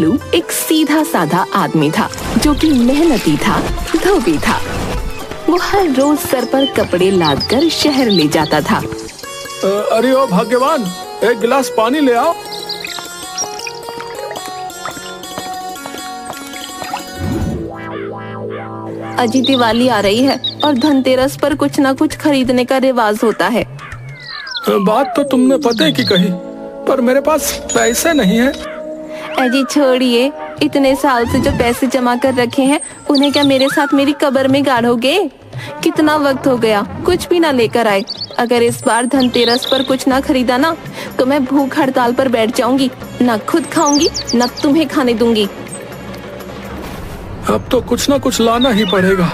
मंगलू एक सीधा साधा आदमी था जो कि मेहनती था, धोबी था। वो हर रोज सर पर कपड़े लाद कर शहर ले जाता था। अरे ओ भाग्यवान, एक गिलास पानी ले आओ। अजी दिवाली आ रही है और धनतेरस पर कुछ ना कुछ खरीदने का रिवाज होता है। बात तो तुमने पते की कही, पर मेरे पास पैसे नहीं है। अजी छोड़िए, इतने साल से जो पैसे जमा कर रखे हैं उन्हें क्या मेरे साथ मेरी कब्र में गाड़ोगे? कितना वक्त हो गया कुछ भी ना लेकर आए। अगर इस बार धनतेरस पर कुछ ना खरीदा ना तो मैं भूख हड़ताल पर बैठ जाऊंगी, ना खुद खाऊंगी ना तुम्हें खाने दूंगी। अब तो कुछ ना कुछ लाना ही पड़ेगा।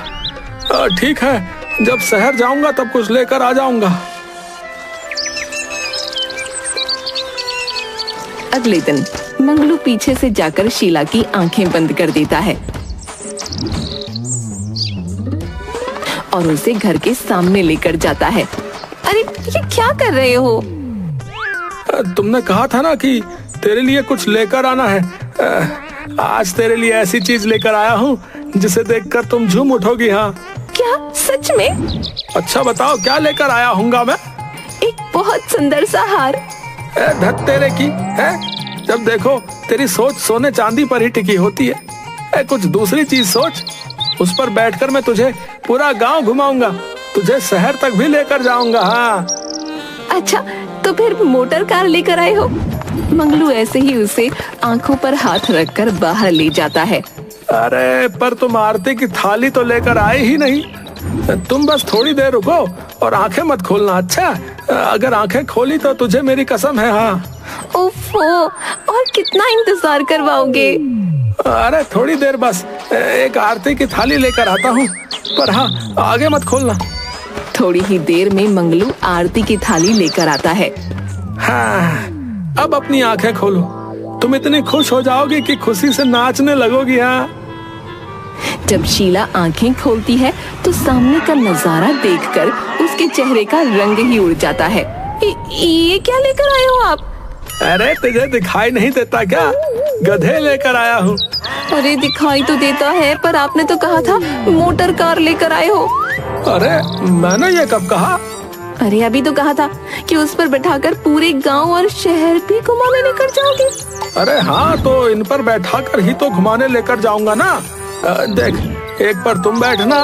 ठीक है, जब शहर जाऊंगा तब कुछ लेकर आ जाऊंगा। अगले दिन मंगलू पीछे से जाकर शीला की आंखें बंद कर देता है और उसे घर के सामने लेकर जाता है। अरे ये क्या कर रहे हो? तुमने कहा था ना कि तेरे लिए कुछ लेकर आना है। आज तेरे लिए ऐसी चीज लेकर आया हूँ जिसे देखकर तुम झूम उठोगी। हाँ क्या सच में? अच्छा बताओ क्या लेकर आया हूँगा मैं? एक बहुत सुंदर सा हार। धत तेरे की है, जब देखो तेरी सोच सोने चांदी पर ही टिकी होती है। कुछ दूसरी चीज सोच, उस पर बैठकर मैं तुझे पूरा गांव घुमाऊंगा, तुझे शहर तक भी लेकर जाऊंगा। हाँ अच्छा, तो फिर मोटर कार लेकर आए हो? मंगलू ऐसे ही उसे आंखों पर हाथ रखकर बाहर ले जाता है। अरे पर तुम आरती की थाली तो लेकर आए ही नहीं। तुम बस थोड़ी देर रुको और आंखें मत खोलना। अच्छा, अगर आंखें खोली तो तुझे मेरी कसम है। हाँ ओफो, और कितना इंतजार करवाओगे? अरे थोड़ी देर बस, एक आरती की थाली लेकर आता हूँ, पर हाँ आगे मत खोलना। थोड़ी ही देर में मंगलू आरती की थाली लेकर आता है। हाँ अब अपनी आंखें खोलो, तुम इतनी खुश हो जाओगी कि खुशी से नाचने लगोगी। हाँ जब शीला आंखें खोलती है तो सामने का नजारा देखकर उसके चेहरे का रंग ही उड़ जाता है। ये क्या लेकर आए हो आप? अरे तुझे दिखाई नहीं देता क्या? गधे लेकर आया हूँ। अरे दिखाई तो देता है, पर आपने तो कहा था मोटर कार लेकर आए हो। अरे मैंने ये कब कहा? अरे अभी तो कहा था कि उस पर बैठाकर पूरे गांव और शहर भी घुमाने लेकर जाओगे। अरे हाँ, तो इन पर बैठाकर ही तो घुमाने लेकर जाऊंगा ना। देख, एक पर तुम बैठना,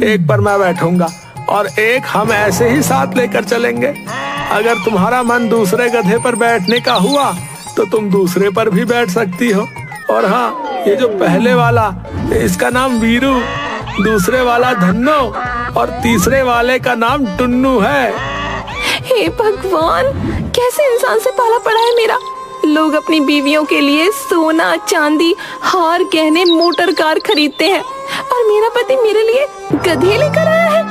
एक पर मैं बैठूंगा और एक हम ऐसे ही साथ लेकर चलेंगे। अगर तुम्हारा मन दूसरे गधे पर बैठने का हुआ तो तुम दूसरे पर भी बैठ सकती हो। और हाँ, ये जो पहले वाला, इसका नाम वीरू, दूसरे वाला धन्नो और तीसरे वाले का नाम टुन्नू है। हे भगवान, कैसे इंसान से पाला पड़ा है मेरा। लोग अपनी बीवियों के लिए सोना, चांदी, हार, गहने, मोटर कार खरीदते हैं और मेरा पति मेरे लिए गधे लेकर आया है।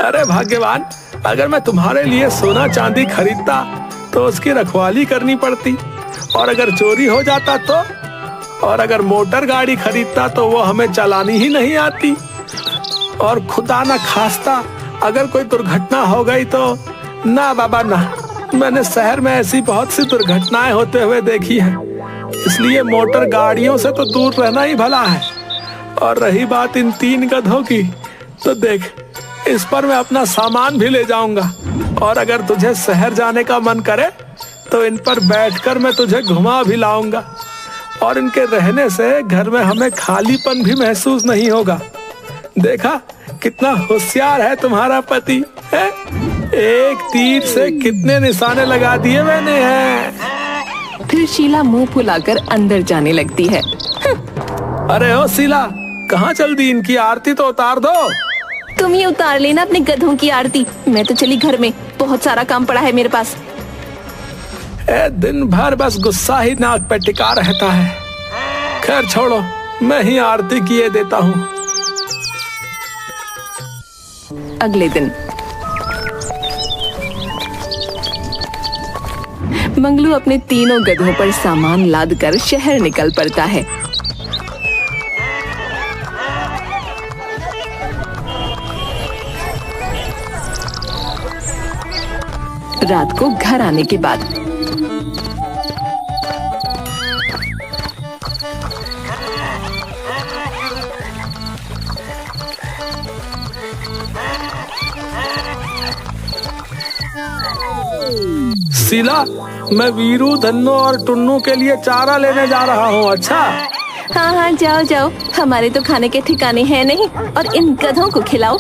अरे भाग्यवान, अगर मैं तुम्हारे लिए सोना चांदी खरीदता तो उसकी रखवाली करनी पड़ती, और अगर चोरी हो जाता तो, और अगर मोटर गाड़ी खरीदता तो वो हमें चलानी ही नहीं आती, और खुदा ना खास्ता अगर कोई दुर्घटना हो गई तो ना बाबा ना। मैंने शहर में ऐसी बहुत सी दुर्घटनाएं होते हुए देखी है, इसलिए मोटर गाड़ियों से तो दूर रहना ही भला है। और रही बात इन 3 गधों की, तो देख, इस पर मैं अपना सामान भी ले जाऊंगा, और अगर तुझे शहर जाने का मन करे तो इन पर बैठकर मैं तुझे घुमा भी लाऊंगा, और इनके रहने से घर में हमें खालीपन भी महसूस नहीं होगा। देखा कितना होशियार है तुम्हारा पति है? एक तीर से कितने निशाने लगा दिए मैंने हैं। फिर शीला मुंह फुलाकर अंदर जाने लगती है। अरे ओ शीला, कहाँ चल दी? इनकी आरती तो उतार दो। तुम ही उतार लेना अपने गधों की आरती, मैं तो चली घर में, बहुत सारा काम पड़ा है मेरे पास। दिन भर बस गुस्सा ही नाक पे टिका रहता है। खैर छोड़ो, मैं ही आरती किए देता हूँ। अगले दिन मंगलू अपने तीनों गधों पर सामान लादकर शहर निकल पड़ता है। रात को घर आने के बाद शीला, मैं वीरू, धन्नो और टुन्नू के लिए चारा लेने जा रहा हूँ। अच्छा? हाँ हाँ, जाओ जाओ, हमारे तो खाने के ठिकाने हैं नहीं, और इन गधों को खिलाओ।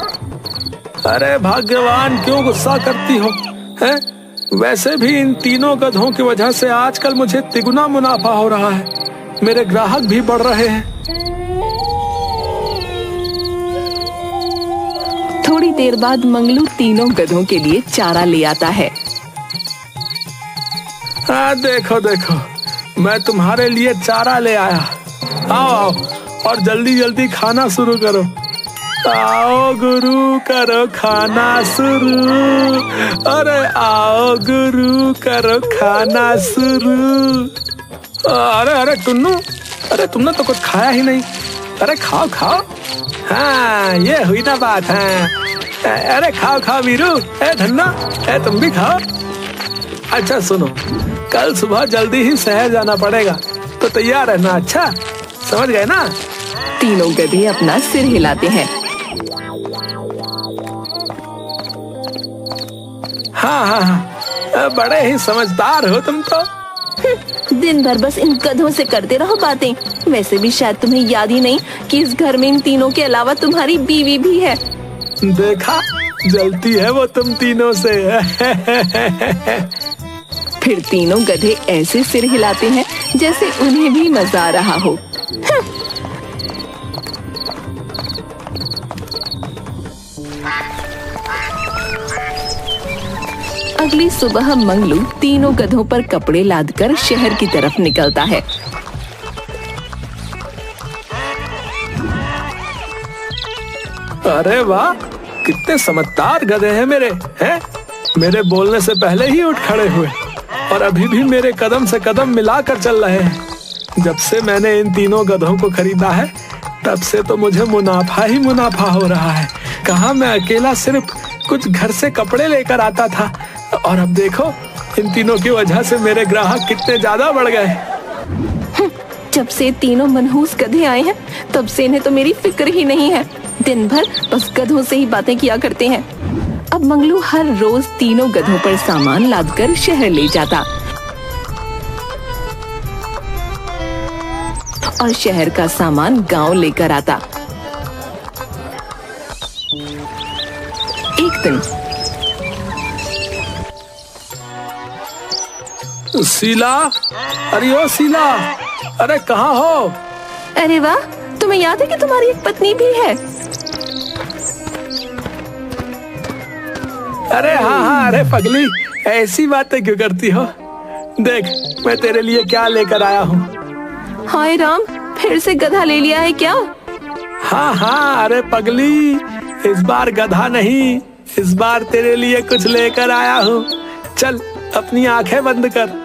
अरे भाग्यवान, क्यों गुस्सा करती हो? हैं? वैसे भी इन तीनों गधों की वजह से आजकल मुझे तिगुना मुनाफा हो रहा है, मेरे ग्राहक भी बढ़ रहे हैं। थोड़ी देर बाद मंगलू तीनों गधों के लिए चारा ले आता है। हाँ, देखो देखो, मैं तुम्हारे लिए चारा ले आया। आओ आओ, और जल्दी जल्दी खाना शुरू करो। आओ गुरु, करो खाना शुरू। अरे आओ गुरु, करो खाना शुरू। अरे अरे टुन्नू, अरे तुमने तो कुछ खाया ही नहीं। अरे खाओ खाओ। हाँ, ये हुई ना बात है। अरे खाओ खाओ वीरू, धन्ना, तुम भी खाओ। अच्छा सुनो, कल सुबह जल्दी ही शहर जाना पड़ेगा, तो तैयार रहना। अच्छा, समझ गए ना? तीनों गधे अपना सिर हिलाते हैं। हाँ हाँ हाँ, बड़े ही समझदार हो तुम तो। दिन भर बस इन गधों से करते रहो बातें। वैसे भी शायद तुम्हें याद ही नहीं कि इस घर में इन तीनों के अलावा तुम्हारी बीवी भी है। देखा, जलती है वो तुम तीनों से। फिर तीनों गधे ऐसे सिर हिलाते हैं जैसे उन्हें भी मजा आ रहा हो। अगली सुबह मंगलू तीनों गधों पर कपड़े लादकर शहर की तरफ निकलता है। अरे वाह, कितने समझदार गधे हैं मेरे। हैं? मेरे बोलने से पहले ही उठ खड़े हुए और अभी भी मेरे कदम से कदम मिलाकर चल रहे हैं। जब से मैंने इन तीनों गधों को खरीदा है, तब से तो मुझे मुनाफा ही मुनाफा हो रहा है। कहाँ मैं अकेला सिर्फ कुछ घर से कपड़े लेकर आता था, और अब देखो, इन तीनों की वजह से मेरे ग्राहक कितने ज्यादा बढ़ गए। जब से तीनों मनहूस गधे आए हैं, तब से इन्हें तो मेरी फिक्र ही नहीं है। दिन भर बस गधों से ही बातें किया करते हैं। अब मंगलू हर रोज तीनों गधों पर सामान लादकर शहर ले जाता और शहर का सामान गांव लेकर आता। एक दिन शीला, अरे ओ शीला, अरे कहाँ हो? अरे वाह, तुम्हें याद है कि तुम्हारी एक पत्नी भी है? अरे हाँ हाँ, अरे पगली, ऐसी बातें क्यों करती हो? देख, मैं तेरे लिए क्या लेकर आया हूँ। हाय राम, फिर से गधा ले लिया है क्या? हाँ हाँ, अरे पगली, इस बार गधा नहीं, इस बार तेरे लिए कुछ लेकर आया हूँ। चल, अपनी आंखें बंद कर।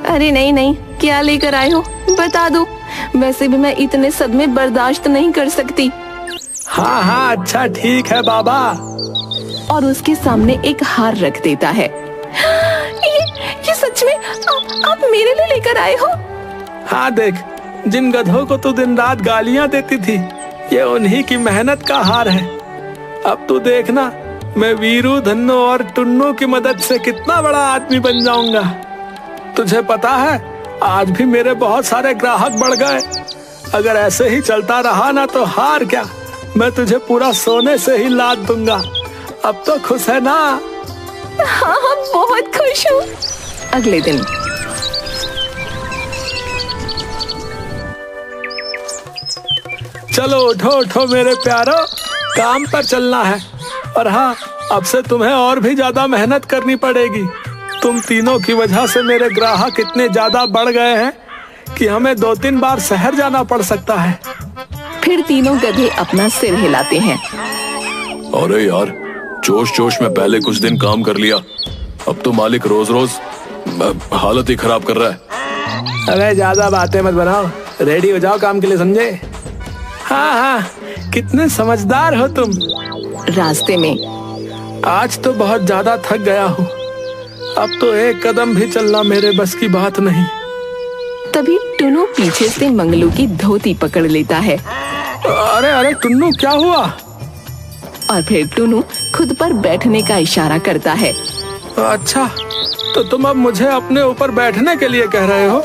अरे नहीं नहीं, क्या लेकर आए हो बता दो, वैसे भी मैं इतने सदमे बर्दाश्त नहीं कर सकती। हाँ हाँ, अच्छा ठीक है बाबा। और उसके सामने एक हार रख देता है। ये सच में आप मेरे लिए लेकर आए हो? हाँ देख, जिन गधों को तू दिन रात गालियां देती थी, ये उन्हीं की मेहनत का हार है। अब तू देखना, मैं वीरू, धन्नो और टुन्नू की मदद से कितना बड़ा आदमी बन जाऊंगा। तुझे पता है, आज भी मेरे बहुत सारे ग्राहक बढ़ गए। अगर ऐसे ही चलता रहा ना, तो हार क्या, मैं तुझे पूरा सोने से ही लाद दूंगा। अब तो खुश है ना? हाँ हाँ, बहुत खुश हूँ। अगले दिन चलो उठो उठो मेरे प्यारो, काम पर चलना है। और हाँ, अब से तुम्हें और भी ज्यादा मेहनत करनी पड़ेगी। तुम तीनों की वजह से मेरे ग्राहक इतने ज्यादा बढ़ गए हैं कि हमें 2-3 बार शहर जाना पड़ सकता है। फिर तीनों गधे अपना सिर हिलाते हैं। अरे यार, जोश जोश में पहले कुछ दिन काम कर लिया, अब तो मालिक रोज रोज हालत ही खराब कर रहा है। अरे ज्यादा बातें मत बनाओ, रेडी हो जाओ काम के लिए, समझे? हाँ हाँ, कितने समझदार हो तुम। रास्ते में आज तो बहुत ज्यादा थक गया हूँ, अब तो एक कदम भी चलना मेरे बस की बात नहीं। तभी टुन्नू पीछे से मंगलू की धोती पकड़ लेता है। अरे अरे टुन्नू, क्या हुआ? और फिर टुन्नू खुद पर बैठने का इशारा करता है। अच्छा, तो तुम अब मुझे अपने ऊपर बैठने के लिए कह रहे हो?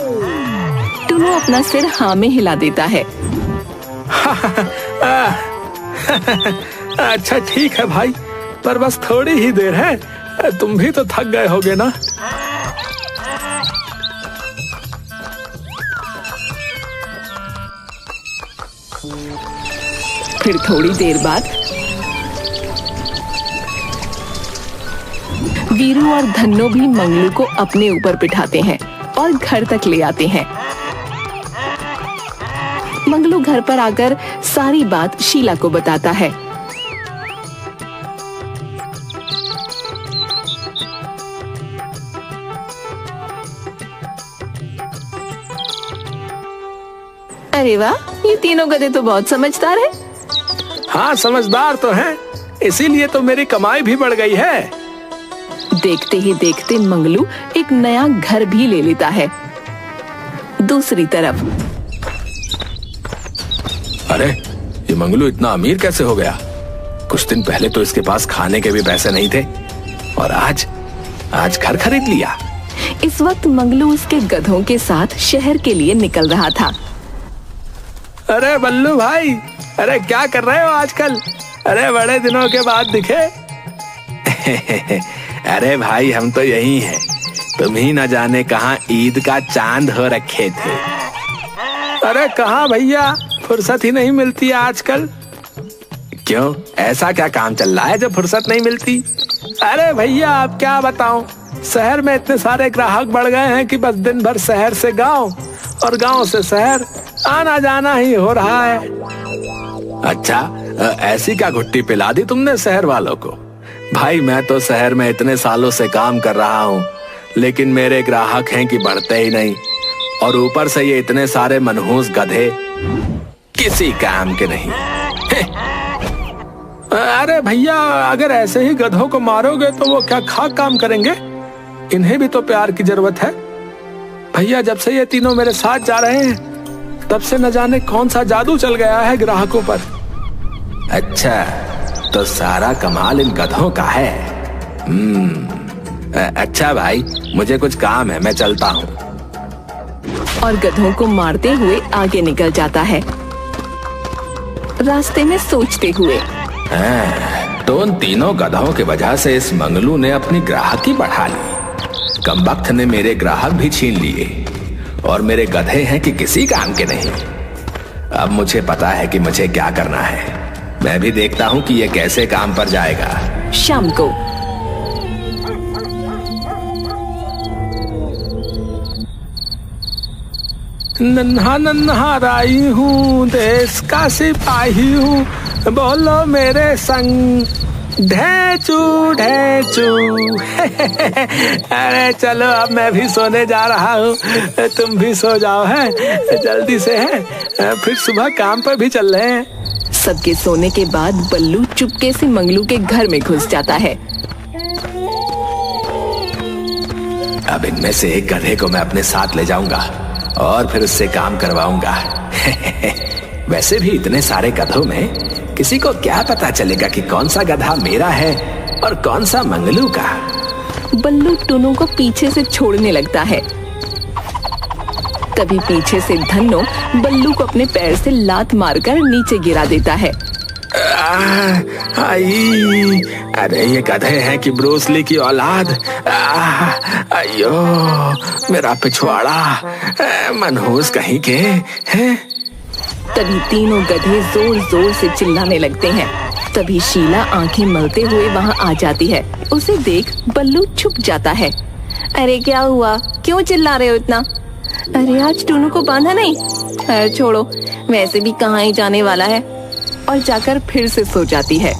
टुनु अपना सिर हाँ में हिला देता है। अच्छा ठीक है भाई, पर बस थोड़ी ही देर है, तुम भी तो थक गए होगे ना। फिर थोड़ी देर बाद वीरू और धन्नो भी मंगलू को अपने ऊपर बिठाते हैं और घर तक ले आते हैं। मंगलू घर पर आकर सारी बात शीला को बताता है। अरे वाह, ये तीनों गधे तो बहुत समझदार हैं। हाँ समझदार तो हैं, इसीलिए तो मेरी कमाई भी बढ़ गई है। देखते ही देखते मंगलू एक नया घर भी ले लेता है। दूसरी तरफ अरे ये मंगलू इतना अमीर कैसे हो गया? कुछ दिन पहले तो इसके पास खाने के भी पैसे नहीं थे और आज घर खरीद लिया। इस वक्त मंगलू उसके गधों के साथ शहर के लिए निकल रहा था। अरे बल्लू भाई, अरे क्या कर रहे हो आजकल? अरे बड़े दिनों के बाद दिखे। अरे भाई हम तो यही हैं, तुम ही न जाने कहाँ ईद का चांद हो रखे थे। अरे कहाँ भैया, फुर्सत ही नहीं मिलती है आजकल। क्यों, ऐसा क्या काम चल रहा है जो फुर्सत नहीं मिलती? अरे भैया आप क्या बताऊं, शहर में इतने सारे ग्राहक बढ़ गए हैं कि बस दिन भर शहर से गांव और गांव से शहर आना जाना ही हो रहा है। अच्छा, ऐसी क्या घुट्टी पिला दी तुमने शहर वालों को? भाई मैं तो शहर में इतने सालों से काम कर रहा हूँ, लेकिन मेरे ग्राहक हैं कि बढ़ते ही नहीं, और ऊपर से ये इतने सारे मनहूस गधे किसी काम के नहीं। अरे भैया, अगर ऐसे ही गधों को मारोगे तो वो क्या खाक काम करेंगे? इन्हें भी तो प्यार की जरूरत है। भैया जब से ये तीनों मेरे साथ जा रहे हैं तब से न जाने कौन सा जादू चल गया है ग्राहकों पर। अच्छा, तो सारा कमाल इन गधों का है। अच्छा भाई, मुझे कुछ काम है, मैं चलता हूँ। और गधों को मारते हुए आगे निकल जाता है, रास्ते में सोचते हुए। तो उन तीनों गधों की वजह से इस मंगलू ने अपनी ग्राहकी बढ़ा ली। कमबख्त ने मेरे ग्राहक भी छीन लिए और मेरे गधे हैं कि किसी काम के नहीं। अब मुझे पता है कि मुझे क्या करना है। मैं भी देखता हूँ कि ये कैसे काम पर जाएगा। शाम को नन्हा नन्हा राई हूँ, देश का सिपाही हूँ, बोलो मेरे संग ढेचू ढेचू। अरे चलो अब मैं भी सोने जा रहा हूँ, तुम भी सो जाओ है जल्दी से है, फिर सुबह काम पर भी चल रहे हैं। सबके सोने के बाद बल्लू चुपके से मंगलू के घर में घुस जाता है। अब इनमें से एक गधे को मैं अपने साथ ले जाऊंगा और फिर उससे काम करवाऊंगा। वैसे भी इतने सारे गधों में किसी को क्या पता चलेगा कि कौन सा गधा मेरा है और कौन सा मंगलू का। बल्लू टुनु को पीछे से छोड़ने लगता है। तभी पीछे से धन्नो बल्लू को अपने पैर से लात मारकर नीचे गिरा देता है। अरे ये गधे हैं कि ब्रूसली की औलाद। अयो मेरा पिछवाड़ा, मनहूस कहीं के हैं। तभी तीनों गधे जोर जोर से चिल्लाने लगते हैं। तभी शीला आंखें मलते हुए वहां आ जाती है। उसे देख बल्लू छुप जाता है। अरे क्या हुआ, क्यों चिल्ला रहे हो इतना? अरे आज टुनु को बांधा नहीं? अरे छोड़ो, वैसे भी कहाँ ही जाने वाला है। और जाकर फिर से सो जाती है।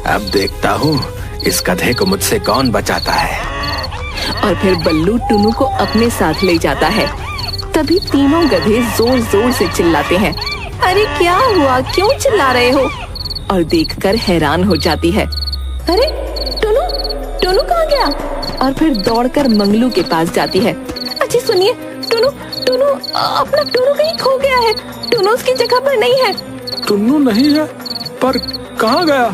अब देखता हूँ इस गधे को मुझसे कौन बचाता है। और फिर बल्लू टुनु को अपने साथ ले जाता है। तभी तीनों गधे जोर जोर से चिल्लाते हैं। अरे क्या हुआ, क्यों चिल्ला रहे हो? और देखकर हैरान हो जाती है। अरे टुनु, टुनु कहाँ गया? और फिर दौड़कर मंगलू के पास जाती है। अच्छी सुनिए, टुनु टुनु अपना टुनु कहीं खो गया है। टुनु उसकी जगह पर नहीं है। टुन्नू नहीं है, पर कहाँ गया?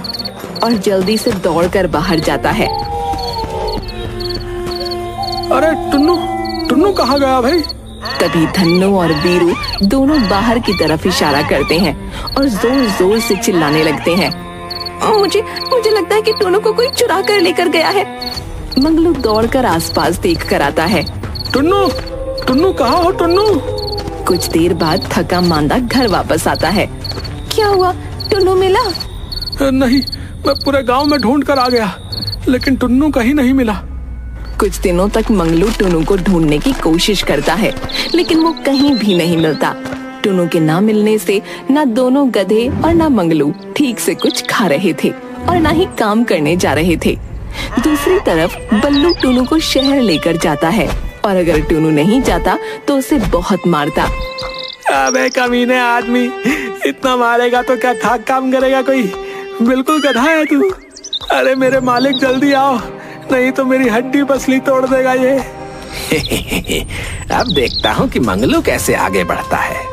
और जल्दी से दौड़कर बाहर जाता है। अरे टुन्नू, टुन्नू कहाँ गया भाई? तभी धन्नो और वीरू दोनों बाहर की तरफ इशारा करते हैं और जोर जोर से चिल्लाने लगते हैं। मुझे लगता है कि टुन्नू को कोई चुरा कर लेकर गया है। मंगलू दौड़कर आसपास देख कर आता है। टुन्नू, टुन्नू कहाँ हो टुन्नू? कुछ देर बाद थका मांदा घर वापस आता है। क्या हुआ, टुन्नू मिला? नहीं, मैं पूरे गांव में ढूंढ कर आ गया, लेकिन टुन्नू कहीं नहीं मिला। कुछ दिनों तक मंगलू टुन्नू को ढूंढने की कोशिश करता है, लेकिन वो कहीं भी नहीं मिलता। टुन्नू के ना मिलने से ना दोनों गधे और ना मंगलू ठीक से कुछ खा रहे थे और ना ही काम करने जा रहे थे। दूसरी तरफ बल्लू टुन्नू को शहर लेकर जाता है और अगर टुन्नू नहीं जाता तो उसे बहुत मारता। अबे कमीने आदमी, इतना मारेगा तो क्या खाक काम करेगा कोई? बिल्कुल गधा है तू। अरे मेरे मालिक जल्दी आओ, नहीं तो मेरी हड्डी पसली तोड़ देगा ये। अब देखता हूँ कि मंगलू कैसे आगे बढ़ता है।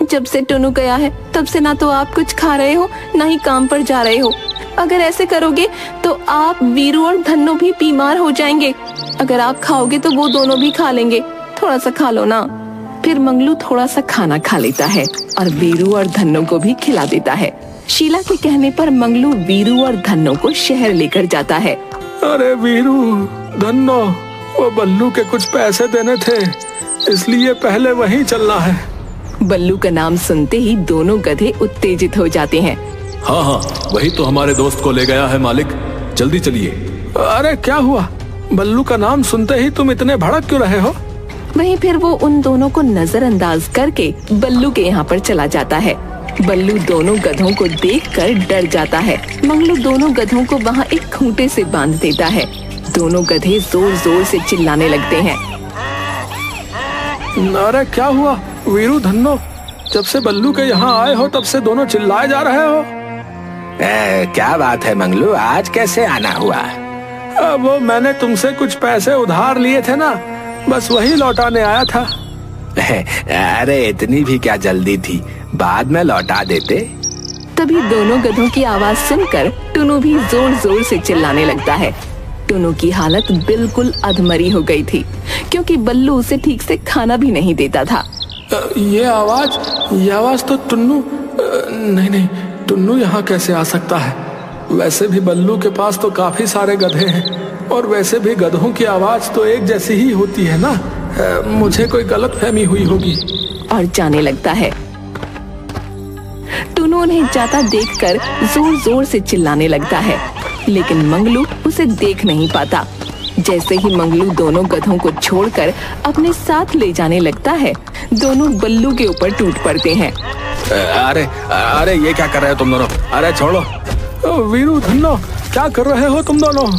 जब से टुन्नू गया है तब से ना तो आप कुछ खा रहे हो ना ही काम पर जा रहे हो। अगर ऐसे करोगे तो आप, वीरू और धन्नो भी बीमार हो जाएंगे। अगर आप खाओगे तो वो दोनों भी खा लेंगे। थोड़ा सा खा लो ना। फिर मंगलू थोड़ा सा खाना खा लेता है और वीरू और धन्नो को भी खिला देता है। शीला के कहने पर मंगलू वीरू और धन्नो को शहर लेकर जाता है। अरे वीरू, धन्नो, वो बल्लू के कुछ पैसे देने थे, इसलिए पहले वहीं चलना है। बल्लू का नाम सुनते ही दोनों गधे उत्तेजित हो जाते हैं। हाँ हाँ, वही तो हमारे दोस्त को ले गया है मालिक, जल्दी चलिए। अरे क्या हुआ? बल्लू का नाम सुनते ही तुम इतने भड़क क्यों रहे हो? वहीं फिर वो उन दोनों को नजरअंदाज करके बल्लू के यहाँ पर चला जाता है। बल्लू दोनों गधों को देखकर डर जाता है। मंगलू दोनों गधों को वहाँ एक खूंटे से बांध देता है। दोनों गधे जोर जोर से चिल्लाने लगते हैं। अरे क्या हुआ वीरू, धन्नो? जब से बल्लू के यहाँ आए हो तब से दोनों चिल्लाए जा रहे हो। क्या बात है मंगलू, आज कैसे आना हुआ? वो मैंने तुमसे कुछ पैसे उधार लिए थे ना, बस वही लौटाने आया था। अरे इतनी भी क्या जल्दी थी, बाद में लौटा देते। तभी दोनों गधों की आवाज सुनकर टुन्नू भी जोर जोर से चिल्लाने लगता है। टुन्नू की हालत बिल्कुल अधमरी हो गई थी, क्योंकि बल्लू उसे ठीक से खाना भी नहीं देता था। ये आवाज तो टुन्नू, नहीं, टुन्नू यहाँ कैसे आ सकता है? वैसे भी बल्लू के पास तो काफी सारे गधे हैं और वैसे भी गधों की आवाज तो एक जैसी ही होती है ना। मुझे कोई गलतफहमी हुई होगी। और जाने लगता है। टुन्नू उन्हें जाता देखकर जोर जोर से चिल्लाने लगता है, लेकिन मंगलू उसे देख नहीं पाता। जैसे ही मंगलू दोनों गधों को छोड़कर अपने साथ ले जाने लगता है, दोनों बल्लू के ऊपर टूट पड़ते हैं। अरे ये क्या कर रहे हो तुम दोनों? अरे छोड़ो। वीरू, धन्नो, क्या कर रहे हो तुम दोनों?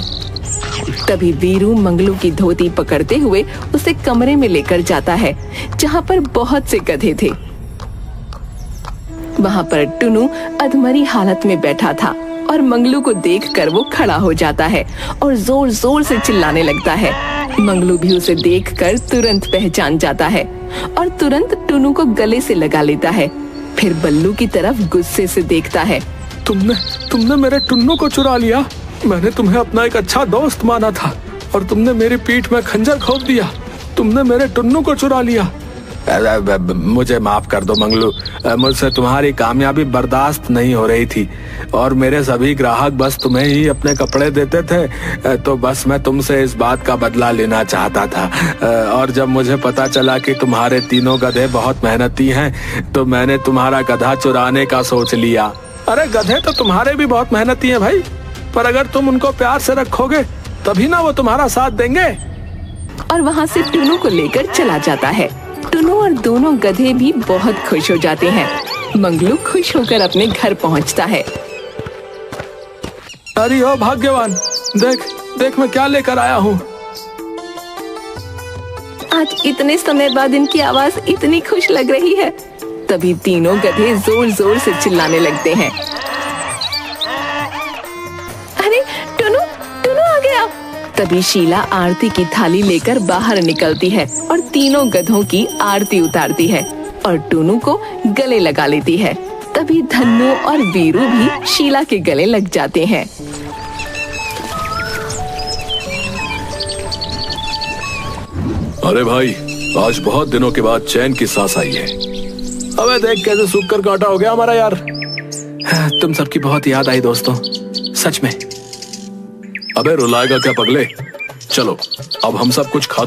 तभी वीरू मंगलू की धोती पकड़ते हुए उसे कमरे में लेकर जाता है, जहाँ पर बहुत से गधे थे। वहाँ पर टुन्नू अधमरी हालत में बैठा था और मंगलू को देखकर वो खड़ा हो जाता है और जोर जोर से चिल्लाने लगता है। मंगलू भी उसे देखकर तुरंत पहचान जाता है और तुरंत टुन्नू को गले से लगा लेता है। फिर बल्लू की तरफ गुस्से से देखता है। तुमने मेरे टुन्नू को चुरा लिया। मैंने तुम्हें अपना एक अच्छा दोस्त माना था और तुमने मेरी पीठ में खंजर घोंप दिया। तुमने मेरे टुन्नू को चुरा लिया। मुझे माफ कर दो मंगलू, मुझसे तुम्हारी कामयाबी बर्दाश्त नहीं हो रही थी और मेरे सभी ग्राहक बस तुम्हें ही अपने कपड़े देते थे, तो बस मैं तुमसे इस बात का बदला लेना चाहता था। और जब मुझे पता चला कि तुम्हारे तीनों गधे बहुत मेहनती हैं, तो मैंने तुम्हारा गधा चुराने का सोच लिया। अरे गधे तो तुम्हारे भी बहुत मेहनती हैं भाई, पर अगर तुम उनको प्यार से रखोगे तभी ना वो तुम्हारा साथ देंगे। और वहाँ से टुन्नू को लेकर चला जाता है। टुन्नू और दोनों गधे भी बहुत खुश हो जाते हैं। मंगलू खुश होकर अपने घर पहुँचता है। अरे ओ भाग्यवान, देख मैं क्या लेकर आया हूँ। आज इतने समय बाद इनकी आवाज इतनी खुश लग रही है। तभी तीनों गधे जोर जोर से चिल्लाने लगते हैं। अरे टुन्नू आ गया। तभी शीला आरती की थाली लेकर बाहर निकलती है और तीनों गधों की आरती उतारती है और टुन्नू को गले लगा लेती है। तभी धन्नो और वीरू भी शीला के गले लग जाते हैं। अरे भाई, आज बहुत दिनों के बाद चैन की सांस आई है। अबे देख कैसे सूख कर कांटा हो गया हमारा यार। तुम सबकी बहुत याद आई दोस्तों, सच में। अबे रुलाएगा क्या पगले? चलो अब हम सब कुछ खा